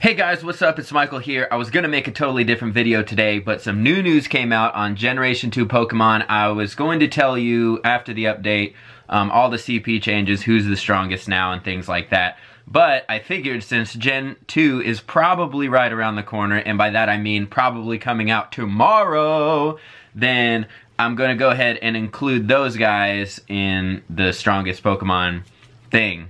Hey guys, what's up? It's Michael here. I was gonna make a totally different video today, but some new news came out on Generation 2 Pokemon. I was going to tell you after the update all the CP changes, who's the strongest now, and things like that. But I figured since Gen 2 is probably right around the corner, and by that I mean probably coming out tomorrow, then I'm gonna go ahead and include those guys in the strongest Pokemon thing.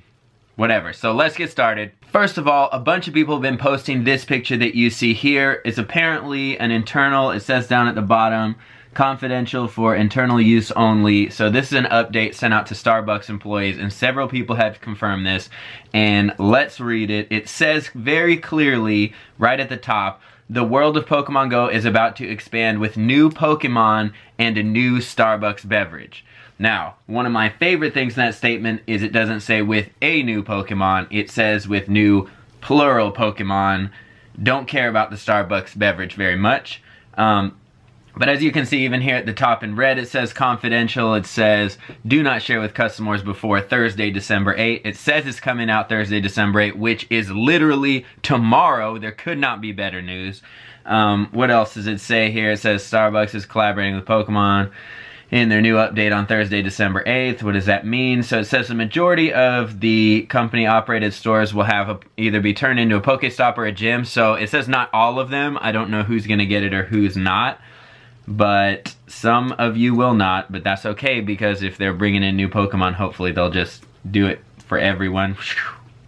Whatever, so let's get started. First of all, a bunch of people have been posting this picture that you see here. It's apparently an internal, it says down at the bottom, confidential for internal use only. So this is an update sent out to Starbucks employees, and several people have confirmed this. And let's read it. It says very clearly, right at the top, the world of Pokemon Go is about to expand with new Pokemon and a new Starbucks beverage. Now, one of my favorite things in that statement is it doesn't say with a new Pokemon, it says with new plural Pokemon. Don't care about the Starbucks beverage very much. But as you can see, even here at the top in red, it says confidential. It says do not share with customers before Thursday, December 8th. It says it's coming out Thursday, December 8th, which is literally tomorrow. There could not be better news. What else does it say here? It says Starbucks is collaborating with Pokemon in their new update on Thursday, December 8th. What does that mean? So it says the majority of the company-operated stores will have either be turned into a Pokestop or a gym. So it says not all of them. I don't know who's going to get it or who's not. But some of you will not. But that's okay, because if they're bringing in new Pokemon, hopefully they'll just do it for everyone.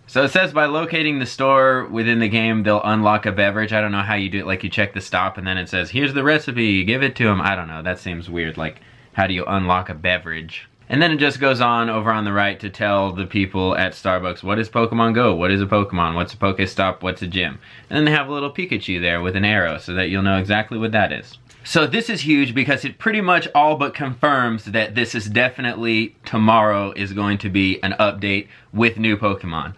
So it says by locating the store within the game, they'll unlock a beverage. I don't know how you do it. Like you check the stop and then it says, here's the recipe, give it to them. I don't know. That seems weird. Like, how do you unlock a beverage? And then it just goes on over on the right to tell the people at Starbucks, what is Pokemon Go? What is a Pokemon? What's a Pokestop? What's a gym? And then they have a little Pikachu there with an arrow so that you'll know exactly what that is. So this is huge because it pretty much all but confirms that this is definitely tomorrow is going to be an update with new Pokemon.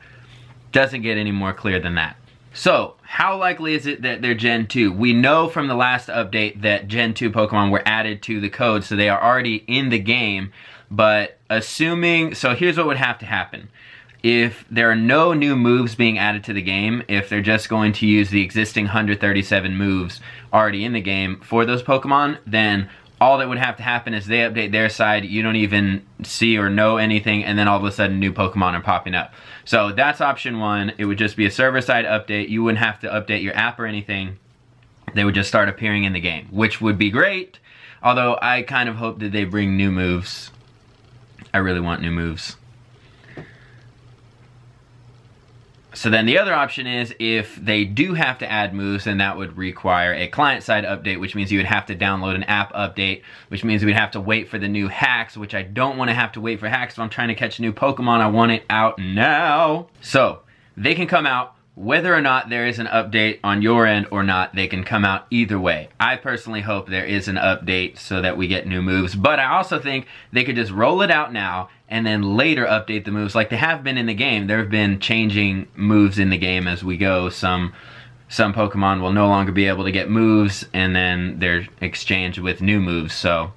Doesn't get any more clear than that. So, how likely is it that they're Gen 2? We know from the last update that Gen 2 Pokemon were added to the code, so they are already in the game. But assuming, so here's what would have to happen. If there are no new moves being added to the game, if they're just going to use the existing 137 moves already in the game for those Pokemon, then all that would have to happen is they update their side, you don't even see or know anything, and then all of a sudden new Pokemon are popping up. So that's option one. It would just be a server-side update. You wouldn't have to update your app or anything. They would just start appearing in the game, which would be great. Although I kind of hope that they bring new moves. I really want new moves. So then the other option is if they do have to add moves, then that would require a client-side update, which means you would have to download an app update, which means we'd have to wait for the new hacks, which I don't want to have to wait for hacks. If I'm trying to catch a new Pokemon, I want it out now. So they can come out whether or not there is an update on your end or not. They can come out either way. I personally hope there is an update so that we get new moves, but I also think they could just roll it out now and then later update the moves like they have been in the game. There have been changing moves in the game as we go. Some Pokemon will no longer be able to get moves, and then they're exchanged with new moves, so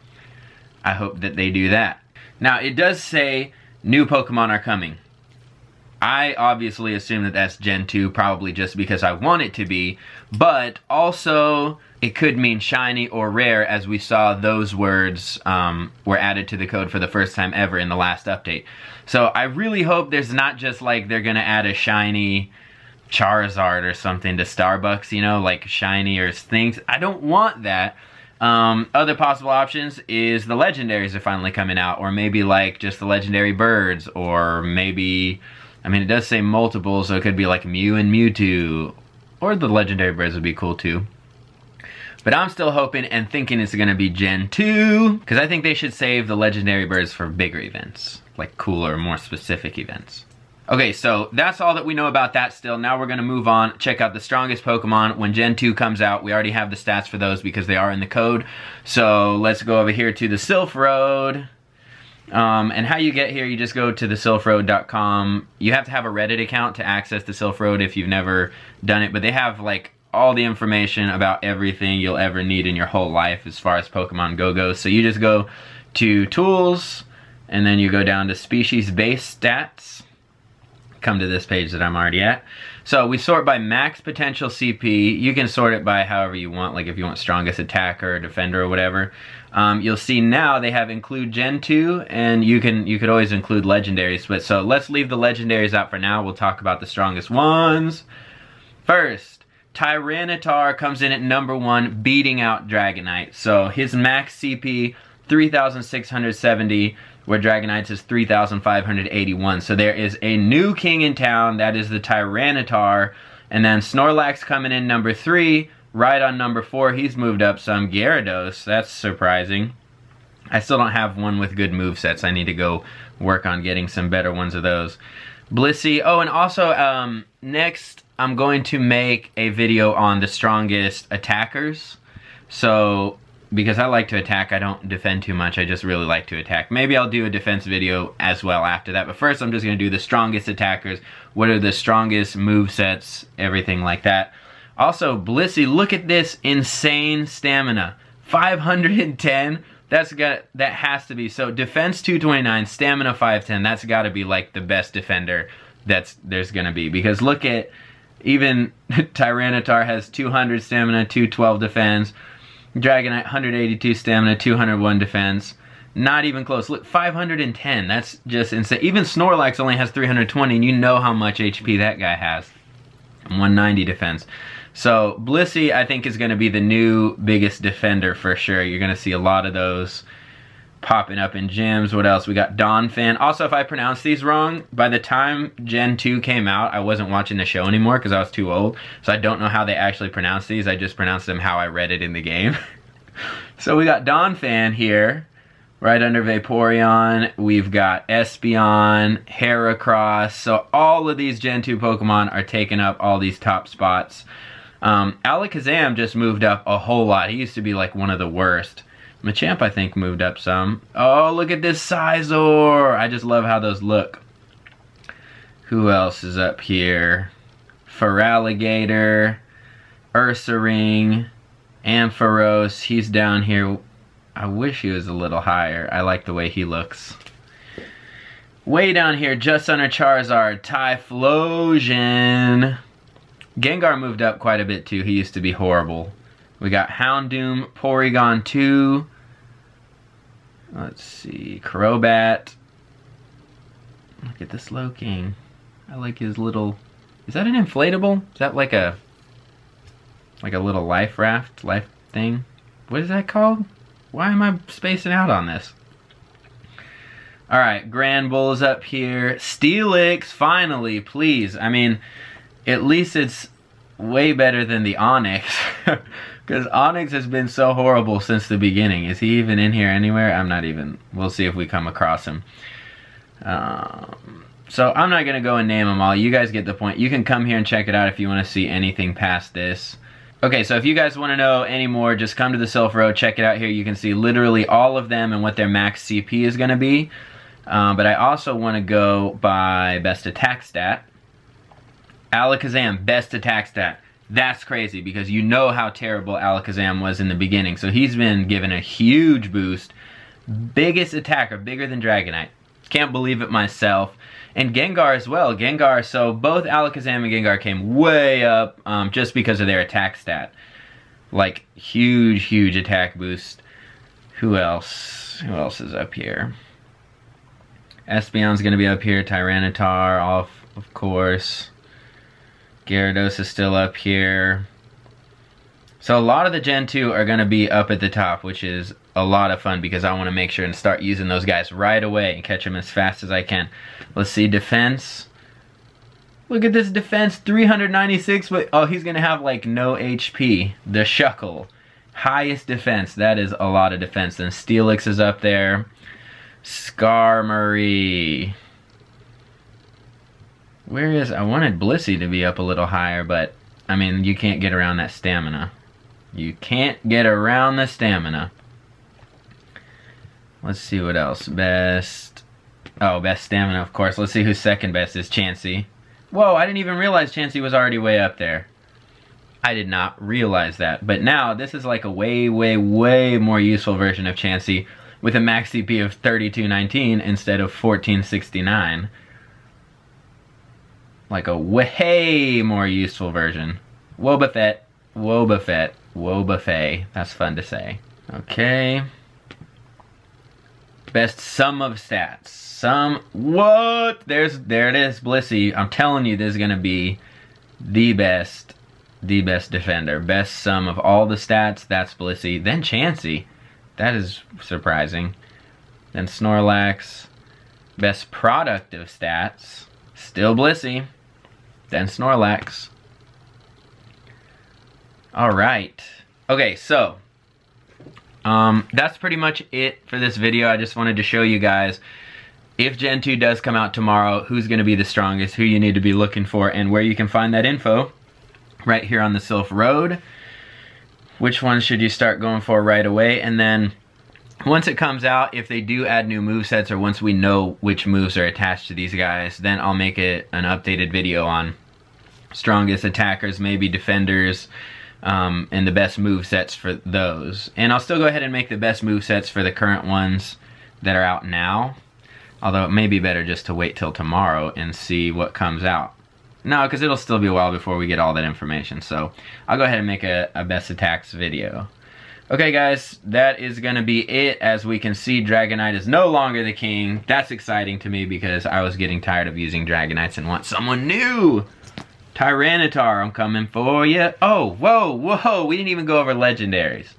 I hope that they do that. Now, it does say new Pokemon are coming. I obviously assume that that's Gen 2, probably just because I want it to be, but also it could mean shiny or rare, as we saw those words were added to the code for the first time ever in the last update. So I really hope there's not just like they're gonna add a shiny Charizard or something to Starbucks, you know, like shiny or things. I don't want that. Other possible options is the Legendaries are finally coming out, or maybe like just the legendary birds, or maybe, I mean, it does say multiple, so it could be like Mew and Mewtwo, or the legendary birds would be cool too. But I'm still hoping and thinking it's gonna be Gen 2, because I think they should save the legendary birds for bigger events, like cooler, more specific events. Okay, so that's all that we know about that still. Now we're gonna move on, check out the strongest Pokemon when Gen 2 comes out. We already have the stats for those because they are in the code. So let's go over here to the Sylph Road. And how you get here, you just go to the sylphroad.com. You have to have a Reddit account to access the Sylph Road if you've never done it, but they have like all the information about everything you'll ever need in your whole life as far as Pokemon Go goes. So you just go to Tools, and then you go down to Species-Based Stats. Come to this page that I'm already at. So we sort by max potential CP. You can sort it by however you want, like if you want strongest attacker or defender or whatever. You'll see now they have include Gen 2, and you could always include legendaries. But so let's leave the legendaries out for now. We'll talk about the strongest ones. First, Tyranitar comes in at number 1, beating out Dragonite. So his max CP 3,670, where Dragonite's is 3,581. So there is a new king in town, that is the Tyranitar. And then Snorlax coming in number 3, right on number 4, he's moved up some. Gyarados, that's surprising. I still don't have one with good movesets. I need to go work on getting some better ones of those. Blissey, oh, and also, next I'm going to make a video on the strongest attackers. So, because I like to attack, I don't defend too much, I just really like to attack. Maybe I'll do a defense video as well after that, but first I'm just going to do the strongest attackers, what are the strongest movesets, everything like that. Also, Blissey, look at this insane stamina. 510, that has to be, so defense 229, stamina 510, that's got to be like the best defender there's going to be. Because look at, even Tyranitar has 200 stamina, 212 defense. Dragonite, 182 stamina, 201 defense. Not even close. Look, 510. That's just insane. Even Snorlax only has 320, and you know how much HP that guy has. 190 defense. So, Blissey, I think, is going to be the new biggest defender for sure. You're going to see a lot of those popping up in gyms. What else? We got Donphan. Also, if I pronounce these wrong, by the time Gen 2 came out, I wasn't watching the show anymore because I was too old. So I don't know how they actually pronounce these. I just pronounced them how I read it in the game. So we got Donphan here, right under Vaporeon. We've got Espeon, Heracross. So all of these Gen 2 Pokemon are taking up all these top spots. Alakazam just moved up a whole lot. He used to be like one of the worst. Machamp, I think, moved up some. Oh, look at this Sizor! I just love how those look. Who else is up here? Feraligatr, Ursaring, Ampharos. He's down here. I wish he was a little higher. I like the way he looks. Way down here, just under Charizard, Typhlosion. Gengar moved up quite a bit too. He used to be horrible. We got Houndoom, Porygon 2. Let's see, Crobat. Look at this Slowking. I like his little... Is that an inflatable? Is that like a little life raft, life thing? What is that called? Why am I spacing out on this? Alright, Granbull's up here. Steelix, finally, please. I mean, at least it's way better than the Onix. Because Onix has been so horrible since the beginning. Is he even in here anywhere? I'm not even. We'll see if we come across him. So I'm not going to go and name them all. You guys get the point. You can come here and check it out if you want to see anything past this. Okay, so if you guys want to know any more, just come to the Silph Road. Check it out here. You can see literally all of them and what their max CP is going to be. But I also want to go by best attack stat. Alakazam, best attack stat. That's crazy because you know how terrible Alakazam was in the beginning. So he's been given a huge boost. Biggest attacker, bigger than Dragonite. Can't believe it myself. And Gengar as well. Gengar, so both Alakazam and Gengar came way up just because of their attack stat. Like, huge, huge attack boost. Who else? Who else is up here? Espeon's going to be up here. Tyranitar, of course. Gyarados is still up here. So a lot of the Gen 2 are going to be up at the top, which is a lot of fun because I want to make sure and start using those guys right away and catch them as fast as I can. Let's see, defense. Look at this defense, 396. Oh, he's going to have like no HP. The Shuckle. Highest defense. That is a lot of defense. Then Steelix is up there. Skarmory. Where is... I wanted Blissey to be up a little higher, but, I mean, you can't get around that stamina. You can't get around the stamina. Let's see what else. Best... Oh, best stamina, of course. Let's see who's second best is Chansey. Whoa, I didn't even realize Chansey was already way up there. I did not realize that. But now, this is like a way, way, way more useful version of Chansey with a max CP of 3219 instead of 1469. like a way more useful version. Wobbuffet, Wobbuffet, Wobbuffet. That's fun to say. Okay. Best sum of stats. What? There it is, Blissey. I'm telling you, this is gonna be the best defender. Best sum of all the stats, that's Blissey. Then Chansey. That is surprising. Then Snorlax. Best product of stats, still Blissey. Then Snorlax. Alright. Okay, so that's pretty much it for this video. I just wanted to show you guys, if Gen 2 does come out tomorrow, who's going to be the strongest, who you need to be looking for, and where you can find that info right here on the Sylph Road. Which one should you start going for right away? And then once it comes out, if they do add new movesets, or once we know which moves are attached to these guys, then I'll make it an updated video on strongest attackers, maybe defenders, and the best movesets for those. And I'll still go ahead and make the best movesets for the current ones that are out now. Although it may be better just to wait till tomorrow and see what comes out. No, because it'll still be a while before we get all that information. So I'll go ahead and make a best attacks video. Okay guys, that is going to be it. As we can see, Dragonite is no longer the king. That's exciting to me because I was getting tired of using Dragonites and want someone new. Tyranitar, I'm coming for you. Oh, whoa, whoa, we didn't even go over Legendaries.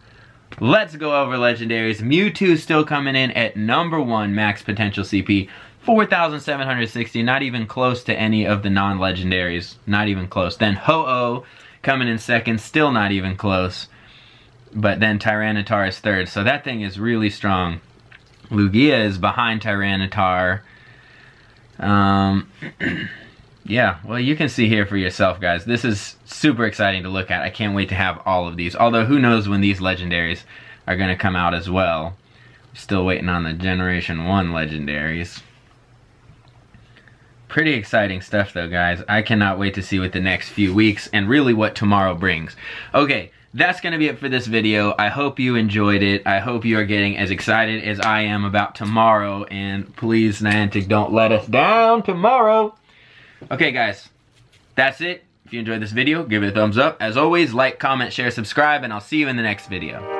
Let's go over Legendaries. Mewtwo still coming in at #1 max potential CP. 4,760, not even close to any of the non-Legendaries. Not even close. Then Ho-Oh coming in second, still not even close. But then Tyranitar is third, so that thing is really strong. Lugia is behind Tyranitar. Yeah, well, you can see here for yourself, guys. This is super exciting to look at. I can't wait to have all of these. Although, who knows when these Legendaries are going to come out as well. Still waiting on the Generation 1 Legendaries. Pretty exciting stuff, though, guys. I cannot wait to see what the next few weeks and really what tomorrow brings. Okay, that's going to be it for this video. I hope you enjoyed it. I hope you are getting as excited as I am about tomorrow. And please, Niantic, don't let us down tomorrow. Okay, guys, that's it. If you enjoyed this video, give it a thumbs up. As always, like, comment, share, subscribe, and I'll see you in the next video.